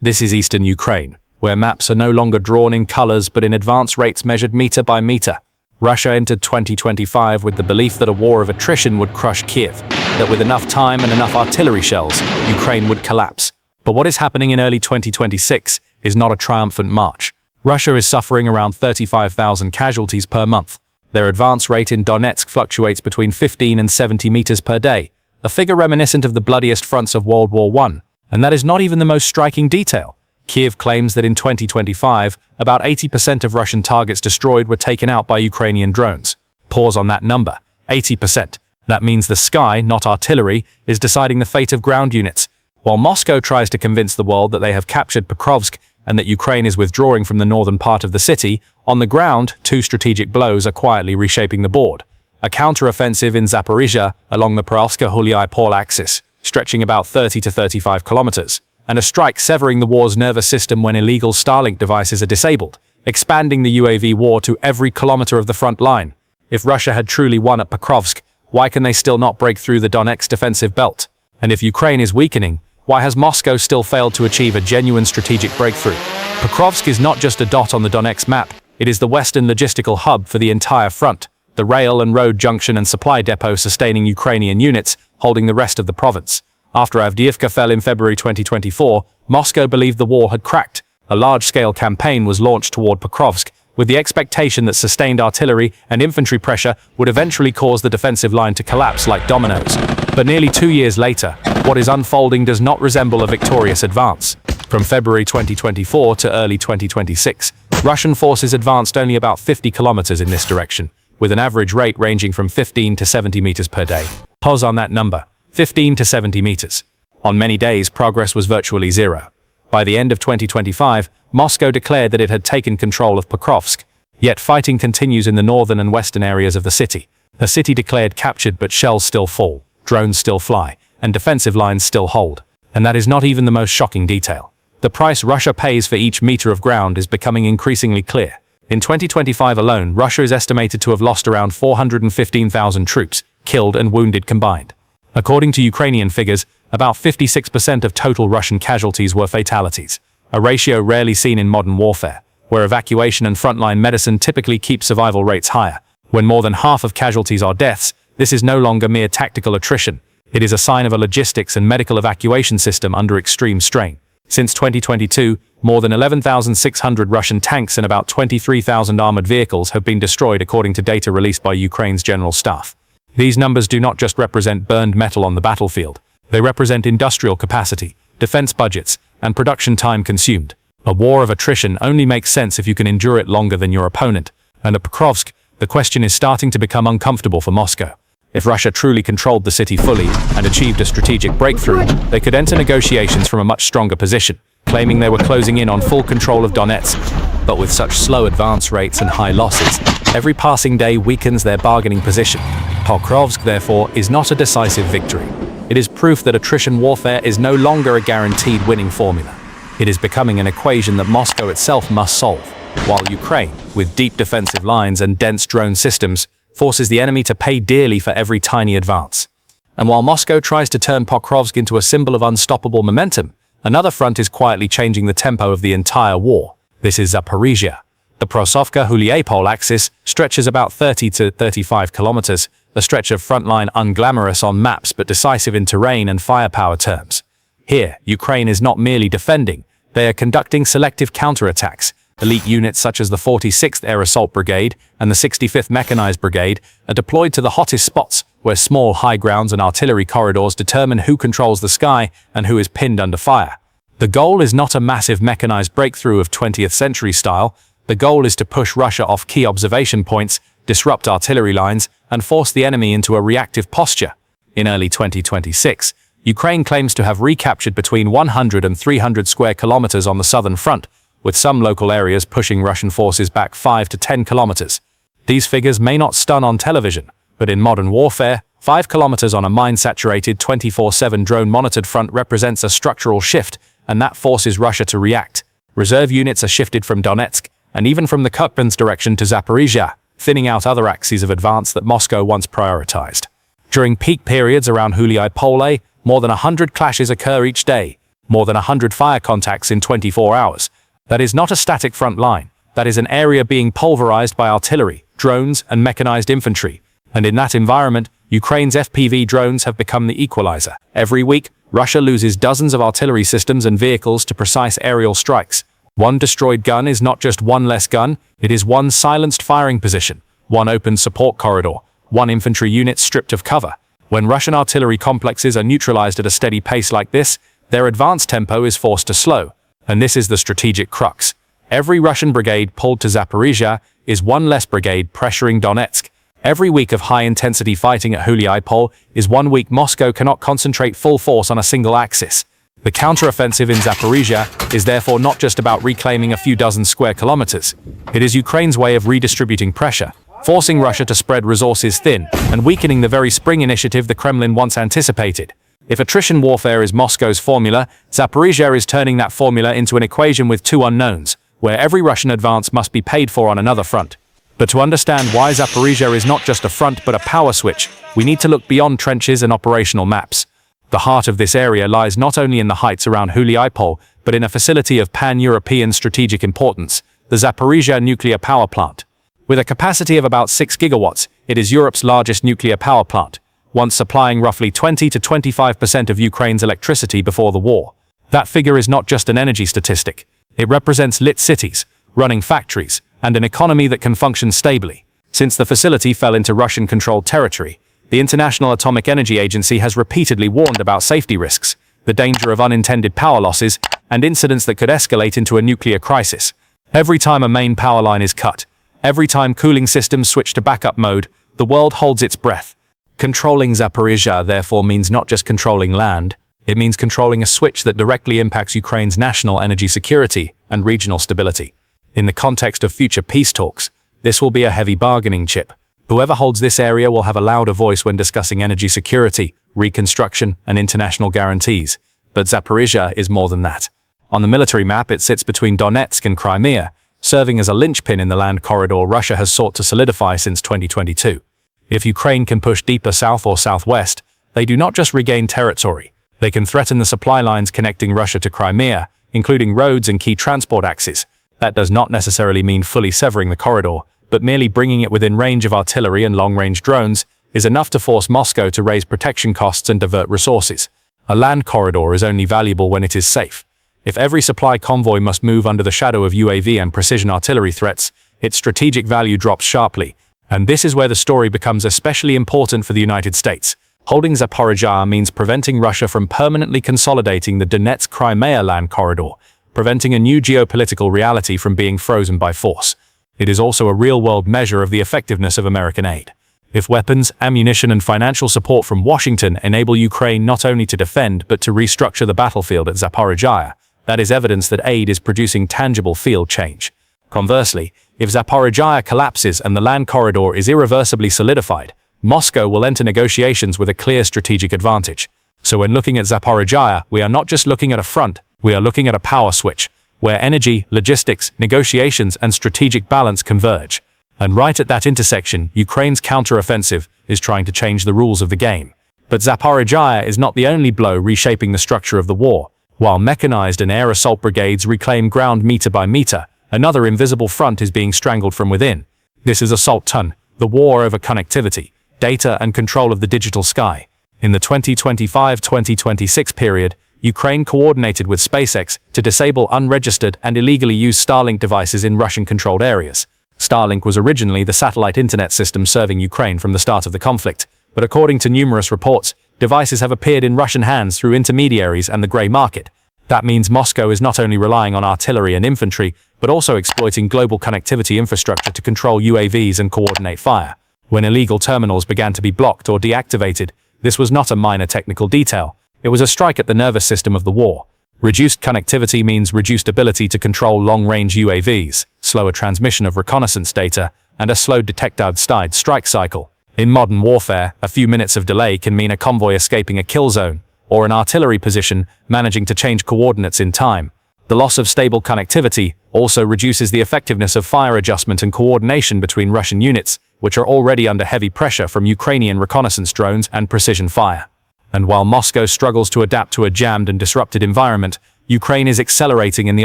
This is eastern Ukraine, where maps are no longer drawn in colors but in advance rates measured meter by meter. Russia entered 2025 with the belief that a war of attrition would crush Kyiv, that with enough time and enough artillery shells, Ukraine would collapse. But what is happening in early 2026 is not a triumphant march. Russia is suffering around 35,000 casualties per month. Their advance rate in Donetsk fluctuates between 15 and 70 meters per day, a figure reminiscent of the bloodiest fronts of World War I. And that is not even the most striking detail. Kyiv claims that in 2025, about 80% of Russian targets destroyed were taken out by Ukrainian drones. Pause on that number. 80%. That means the sky, not artillery, is deciding the fate of ground units. While Moscow tries to convince the world that they have captured Pokrovsk and that Ukraine is withdrawing from the northern part of the city, on the ground, two strategic blows are quietly reshaping the board. A counteroffensive in Zaporizhia along the Pokrovsk-Huliai-Pol axis, stretching about 30 to 35 kilometers, and a strike severing the war's nervous system when illegal Starlink devices are disabled, expanding the UAV war to every kilometer of the front line. If Russia had truly won at Pokrovsk, why can they still not break through the Donetsk defensive belt? And if Ukraine is weakening, why has Moscow still failed to achieve a genuine strategic breakthrough? Pokrovsk is not just a dot on the Donetsk map, it is the western logistical hub for the entire front, the rail and road junction and supply depot sustaining Ukrainian units, holding the rest of the province. After Avdiivka fell in February 2024, Moscow believed the war had cracked. A large-scale campaign was launched toward Pokrovsk, with the expectation that sustained artillery and infantry pressure would eventually cause the defensive line to collapse like dominoes. But nearly 2 years later, what is unfolding does not resemble a victorious advance. From February 2024 to early 2026, Russian forces advanced only about 50 kilometers in this direction, with an average rate ranging from 15 to 70 meters per day. Pause on that number. 15 to 70 meters. On many days, progress was virtually zero. By the end of 2025, Moscow declared that it had taken control of Pokrovsk. Yet fighting continues in the northern and western areas of the city. The city declared captured, but shells still fall, drones still fly, and defensive lines still hold. And that is not even the most shocking detail. The price Russia pays for each meter of ground is becoming increasingly clear. In 2025 alone, Russia is estimated to have lost around 415,000 troops, killed and wounded combined. According to Ukrainian figures, about 56% of total Russian casualties were fatalities, a ratio rarely seen in modern warfare, where evacuation and frontline medicine typically keep survival rates higher. When more than half of casualties are deaths, this is no longer mere tactical attrition. It is a sign of a logistics and medical evacuation system under extreme strain. Since 2022, more than 11,600 Russian tanks and about 23,000 armored vehicles have been destroyed according to data released by Ukraine's General Staff. These numbers do not just represent burned metal on the battlefield. They represent industrial capacity, defense budgets, and production time consumed. A war of attrition only makes sense if you can endure it longer than your opponent. And at Pokrovsk, the question is starting to become uncomfortable for Moscow. If Russia truly controlled the city fully and achieved a strategic breakthrough, they could enter negotiations from a much stronger position, claiming they were closing in on full control of Donetsk. But with such slow advance rates and high losses, every passing day weakens their bargaining position. Pokrovsk, therefore, is not a decisive victory. It is proof that attrition warfare is no longer a guaranteed winning formula. It is becoming an equation that Moscow itself must solve, while Ukraine, with deep defensive lines and dense drone systems, forces the enemy to pay dearly for every tiny advance. And while Moscow tries to turn Pokrovsk into a symbol of unstoppable momentum, another front is quietly changing the tempo of the entire war. This is Zaporizhia. The Pokrovsk-Huliai-Pol axis stretches about 30 to 35 kilometers, a stretch of frontline unglamorous on maps but decisive in terrain and firepower terms. Here, Ukraine is not merely defending, they are conducting selective counterattacks. Elite units such as the 46th Air Assault Brigade and the 65th Mechanized Brigade are deployed to the hottest spots, where small high grounds and artillery corridors determine who controls the sky and who is pinned under fire. The goal is not a massive mechanized breakthrough of 20th century style. The goal is to push Russia off key observation points, disrupt artillery lines, and force the enemy into a reactive posture. In early 2026, Ukraine claims to have recaptured between 100 and 300 square kilometers on the southern front, with some local areas pushing Russian forces back 5 to 10 kilometers. These figures may not stun on television, but in modern warfare, 5 kilometers on a mine-saturated 24/7 drone-monitored front represents a structural shift, and that forces Russia to react. Reserve units are shifted from Donetsk, and even from the Kupiansk direction to Zaporizhia, thinning out other axes of advance that Moscow once prioritized. During peak periods around Huliai-Pol, more than 100 clashes occur each day. more than 100 fire contacts in 24 hours. That is not a static front line. That is an area being pulverized by artillery, drones, and mechanized infantry. And in that environment, Ukraine's FPV drones have become the equalizer. Every week, Russia loses dozens of artillery systems and vehicles to precise aerial strikes. One destroyed gun is not just one less gun, it is one silenced firing position, one open support corridor, one infantry unit stripped of cover. When Russian artillery complexes are neutralized at a steady pace like this, their advance tempo is forced to slow. And this is the strategic crux. Every Russian brigade pulled to Zaporizhia is one less brigade pressuring Donetsk. Every week of high-intensity fighting at Kyiv is 1 week Moscow cannot concentrate full force on a single axis. The counteroffensive in Zaporizhia is therefore not just about reclaiming a few dozen square kilometers. It is Ukraine's way of redistributing pressure, forcing Russia to spread resources thin, and weakening the very spring initiative the Kremlin once anticipated. If attrition warfare is Moscow's formula, Zaporizhia is turning that formula into an equation with two unknowns, where every Russian advance must be paid for on another front. But to understand why Zaporizhia is not just a front but a power switch, we need to look beyond trenches and operational maps. The heart of this area lies not only in the heights around Kyiv, but in a facility of pan-European strategic importance, the Zaporizhia nuclear power plant. With a capacity of about 6 gigawatts, it is Europe's largest nuclear power plant, once supplying roughly 20 to 25% of Ukraine's electricity before the war. That figure is not just an energy statistic. It represents lit cities, running factories, and an economy that can function stably. Since the facility fell into Russian-controlled territory, the International Atomic Energy Agency has repeatedly warned about safety risks, the danger of unintended power losses, and incidents that could escalate into a nuclear crisis. Every time a main power line is cut, every time cooling systems switch to backup mode, the world holds its breath. Controlling Zaporizhia therefore means not just controlling land, it means controlling a switch that directly impacts Ukraine's national energy security and regional stability. In the context of future peace talks, this will be a heavy bargaining chip. Whoever holds this area will have a louder voice when discussing energy security, reconstruction, and international guarantees. But Zaporizhia is more than that. On the military map, it sits between Donetsk and Crimea, serving as a linchpin in the land corridor Russia has sought to solidify since 2022. If Ukraine can push deeper south or southwest, they do not just regain territory. They can threaten the supply lines connecting Russia to Crimea, including roads and key transport axes. That does not necessarily mean fully severing the corridor, but merely bringing it within range of artillery and long-range drones is enough to force Moscow to raise protection costs and divert resources. A land corridor is only valuable when it is safe. If every supply convoy must move under the shadow of UAV and precision artillery threats, its strategic value drops sharply. And this is where the story becomes especially important for the United States. Holding Zaporizhia means preventing Russia from permanently consolidating the Donetsk-Crimea land corridor, preventing a new geopolitical reality from being frozen by force. It is also a real-world measure of the effectiveness of American aid. If weapons, ammunition, and financial support from Washington enable Ukraine not only to defend but to restructure the battlefield at Zaporizhia, that is evidence that aid is producing tangible field change. Conversely, if Zaporizhia collapses and the land corridor is irreversibly solidified, Moscow will enter negotiations with a clear strategic advantage. So when looking at Zaporizhia, we are not just looking at a front, we are looking at a power switch, where energy, logistics, negotiations, and strategic balance converge. And right at that intersection, Ukraine's counteroffensive is trying to change the rules of the game. But Zaporizhia is not the only blow reshaping the structure of the war. While mechanized and air assault brigades reclaim ground meter by meter, another invisible front is being strangled from within. This is Assault Ton, the war over connectivity, data, and control of the digital sky. In the 2025-2026 period, Ukraine coordinated with SpaceX to disable unregistered and illegally used Starlink devices in Russian-controlled areas. Starlink was originally the satellite internet system serving Ukraine from the start of the conflict, but according to numerous reports, devices have appeared in Russian hands through intermediaries and the grey market. That means Moscow is not only relying on artillery and infantry, but also exploiting global connectivity infrastructure to control UAVs and coordinate fire. When illegal terminals began to be blocked or deactivated, this was not a minor technical detail. It was a strike at the nervous system of the war. Reduced connectivity means reduced ability to control long-range UAVs, slower transmission of reconnaissance data, and a slow detected strike cycle. In modern warfare, a few minutes of delay can mean a convoy escaping a kill zone, or an artillery position managing to change coordinates in time. The loss of stable connectivity also reduces the effectiveness of fire adjustment and coordination between Russian units, which are already under heavy pressure from Ukrainian reconnaissance drones and precision fire. And while Moscow struggles to adapt to a jammed and disrupted environment, Ukraine is accelerating in the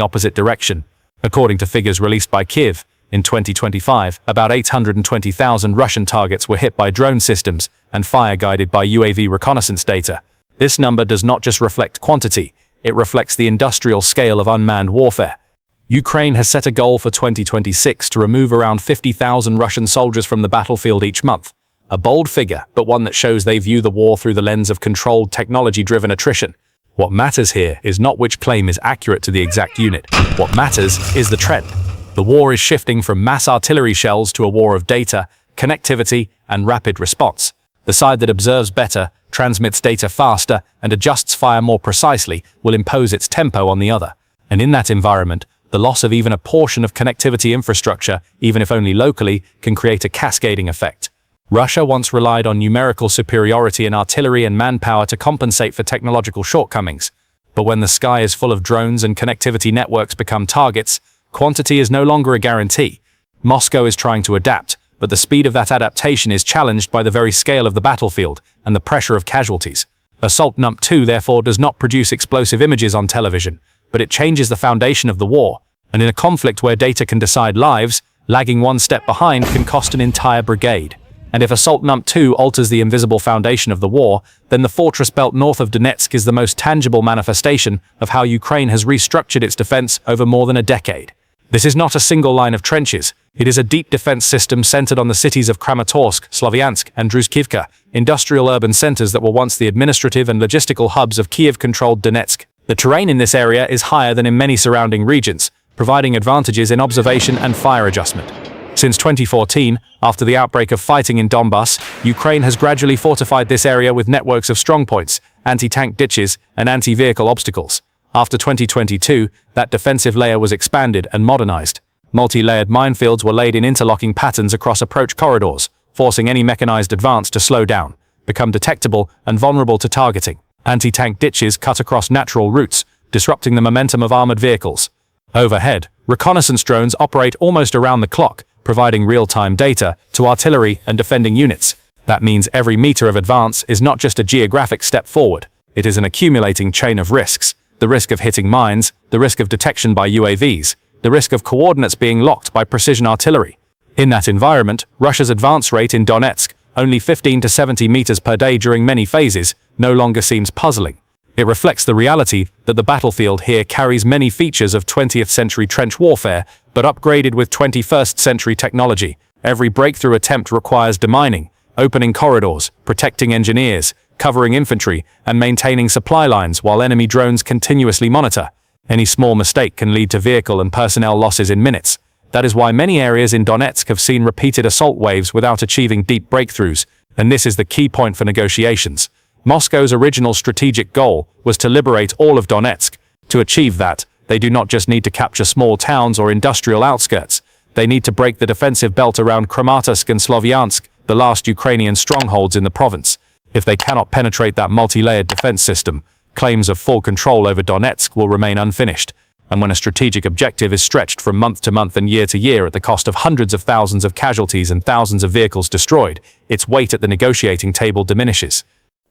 opposite direction. According to figures released by Kyiv, in 2025, about 820,000 Russian targets were hit by drone systems and fire guided by UAV reconnaissance data. This number does not just reflect quantity, it reflects the industrial scale of unmanned warfare. Ukraine has set a goal for 2026 to remove around 50,000 Russian soldiers from the battlefield each month. A bold figure, but one that shows they view the war through the lens of controlled, technology-driven attrition. What matters here is not which claim is accurate to the exact unit. What matters is the trend. The war is shifting from mass artillery shells to a war of data, connectivity, and rapid response. The side that observes better, transmits data faster, and adjusts fire more precisely will impose its tempo on the other. And in that environment, the loss of even a portion of connectivity infrastructure, even if only locally, can create a cascading effect. Russia once relied on numerical superiority in artillery and manpower to compensate for technological shortcomings. But when the sky is full of drones and connectivity networks become targets, quantity is no longer a guarantee. Moscow is trying to adapt, but the speed of that adaptation is challenged by the very scale of the battlefield and the pressure of casualties. Assault Num 2 therefore does not produce explosive images on television, but it changes the foundation of the war. And in a conflict where data can decide lives, lagging one step behind can cost an entire brigade. And if Assault Num 2 alters the invisible foundation of the war, then the fortress belt north of Donetsk is the most tangible manifestation of how Ukraine has restructured its defense over more than a decade. This is not a single line of trenches. It is a deep defense system centered on the cities of Kramatorsk, Sloviansk, and Druzhkivka, industrial urban centers that were once the administrative and logistical hubs of Kyiv-controlled Donetsk. The terrain in this area is higher than in many surrounding regions, providing advantages in observation and fire adjustment. Since 2014, after the outbreak of fighting in Donbass, Ukraine has gradually fortified this area with networks of strongpoints, anti-tank ditches, and anti-vehicle obstacles. After 2022, that defensive layer was expanded and modernized. Multi-layered minefields were laid in interlocking patterns across approach corridors, forcing any mechanized advance to slow down, become detectable, and vulnerable to targeting. Anti-tank ditches cut across natural routes, disrupting the momentum of armored vehicles. Overhead, reconnaissance drones operate almost around the clock, providing real-time data to artillery and defending units. That means every meter of advance is not just a geographic step forward, it is an accumulating chain of risks. The risk of hitting mines, the risk of detection by UAVs, the risk of coordinates being locked by precision artillery. In that environment, Russia's advance rate in Donetsk, only 15 to 70 meters per day during many phases, no longer seems puzzling. It reflects the reality that the battlefield here carries many features of 20th century trench warfare, but upgraded with 21st century technology. Every breakthrough attempt requires demining, opening corridors, protecting engineers, covering infantry, and maintaining supply lines while enemy drones continuously monitor. Any small mistake can lead to vehicle and personnel losses in minutes. That is why many areas in Donetsk have seen repeated assault waves without achieving deep breakthroughs, and this is the key point for negotiations. Moscow's original strategic goal was to liberate all of Donetsk. To achieve that, they do not just need to capture small towns or industrial outskirts. They need to break the defensive belt around Kramatorsk and Sloviansk, the last Ukrainian strongholds in the province. If they cannot penetrate that multi-layered defense system, claims of full control over Donetsk will remain unfinished. And when a strategic objective is stretched from month to month and year to year at the cost of hundreds of thousands of casualties and thousands of vehicles destroyed, its weight at the negotiating table diminishes.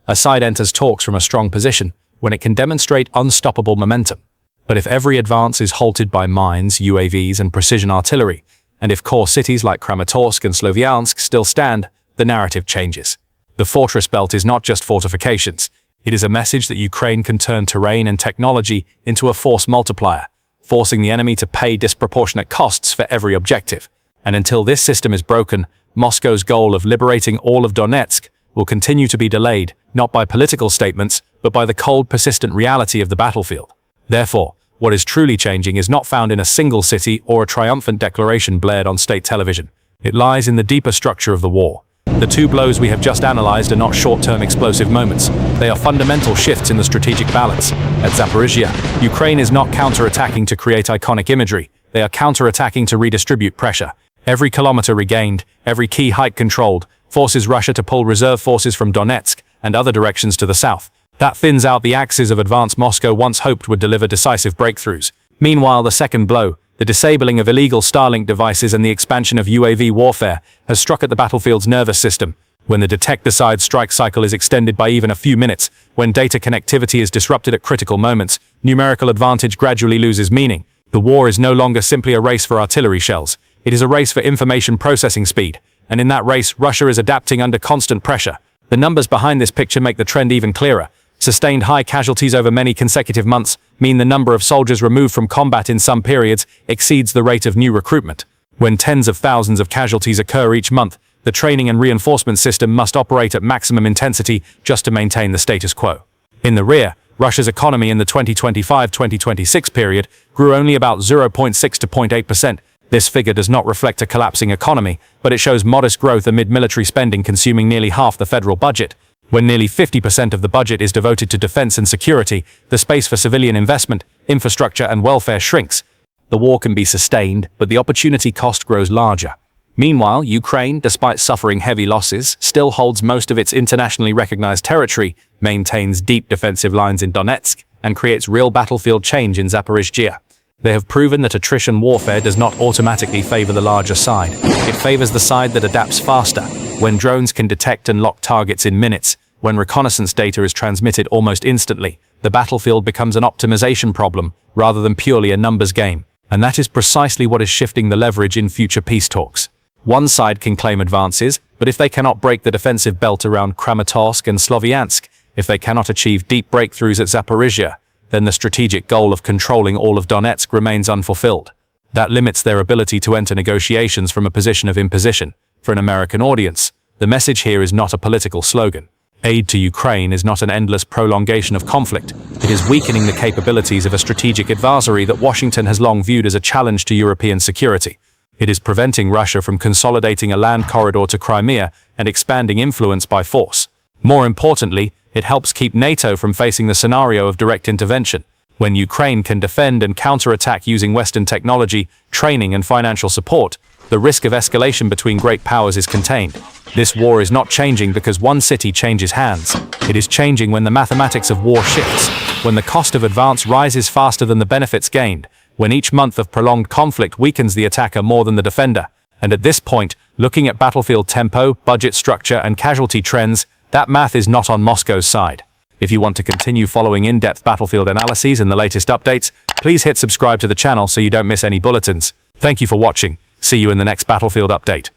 A side enters talks from a strong position when it can demonstrate unstoppable momentum. But if every advance is halted by mines, UAVs, and precision artillery, and if core cities like Kramatorsk and Sloviansk still stand, the narrative changes. The fortress belt is not just fortifications. It is a message that Ukraine can turn terrain and technology into a force multiplier, forcing the enemy to pay disproportionate costs for every objective. And until this system is broken, Moscow's goal of liberating all of Donetsk will continue to be delayed, not by political statements, but by the cold, persistent reality of the battlefield. Therefore, what is truly changing is not found in a single city or a triumphant declaration blared on state television. It lies in the deeper structure of the war. The two blows we have just analyzed are not short-term explosive moments. They are fundamental shifts in the strategic balance. At Zaporizhia, Ukraine is not counter-attacking to create iconic imagery. They are counter-attacking to redistribute pressure. Every kilometer regained, every key height controlled, forces Russia to pull reserve forces from Donetsk and other directions to the south. That thins out the axes of advance Moscow once hoped would deliver decisive breakthroughs. Meanwhile, the second blow, the disabling of illegal Starlink devices and the expansion of UAV warfare, has struck at the battlefield's nervous system. When the detect-decide strike cycle is extended by even a few minutes, when data connectivity is disrupted at critical moments, numerical advantage gradually loses meaning. The war is no longer simply a race for artillery shells. It is a race for information processing speed. And in that race, Russia is adapting under constant pressure. The numbers behind this picture make the trend even clearer. Sustained high casualties over many consecutive months mean the number of soldiers removed from combat in some periods exceeds the rate of new recruitment. When tens of thousands of casualties occur each month, the training and reinforcement system must operate at maximum intensity just to maintain the status quo. In the rear, Russia's economy in the 2025-2026 period grew only about 0.6 to 0.8%. This figure does not reflect a collapsing economy, but it shows modest growth amid military spending consuming nearly half the federal budget. When nearly 50% of the budget is devoted to defense and security, the space for civilian investment, infrastructure and welfare shrinks. The war can be sustained, but the opportunity cost grows larger. Meanwhile, Ukraine, despite suffering heavy losses, still holds most of its internationally recognized territory, maintains deep defensive lines in Donetsk, and creates real battlefield change in Zaporizhzhia. They have proven that attrition warfare does not automatically favor the larger side. It favors the side that adapts faster. When drones can detect and lock targets in minutes, when reconnaissance data is transmitted almost instantly, the battlefield becomes an optimization problem rather than purely a numbers game. And that is precisely what is shifting the leverage in future peace talks. One side can claim advances, but if they cannot break the defensive belt around Kramatorsk and Sloviansk, if they cannot achieve deep breakthroughs at Zaporizhzhia, then the strategic goal of controlling all of Donetsk remains unfulfilled. That limits their ability to enter negotiations from a position of imposition. For an American audience, the message here is not a political slogan. Aid to Ukraine is not an endless prolongation of conflict. It is weakening the capabilities of a strategic adversary that Washington has long viewed as a challenge to European security. It is preventing Russia from consolidating a land corridor to Crimea and expanding influence by force. More importantly, it helps keep NATO from facing the scenario of direct intervention. When Ukraine can defend and counterattack using Western technology, training and financial support, the risk of escalation between great powers is contained. This war is not changing because one city changes hands. It is changing when the mathematics of war shifts, when the cost of advance rises faster than the benefits gained, when each month of prolonged conflict weakens the attacker more than the defender. And at this point, looking at battlefield tempo, budget structure and casualty trends, that math is not on Moscow's side. If you want to continue following in-depth battlefield analyses and the latest updates, please hit subscribe to the channel so you don't miss any bulletins. Thank you for watching. See you in the next battlefield update.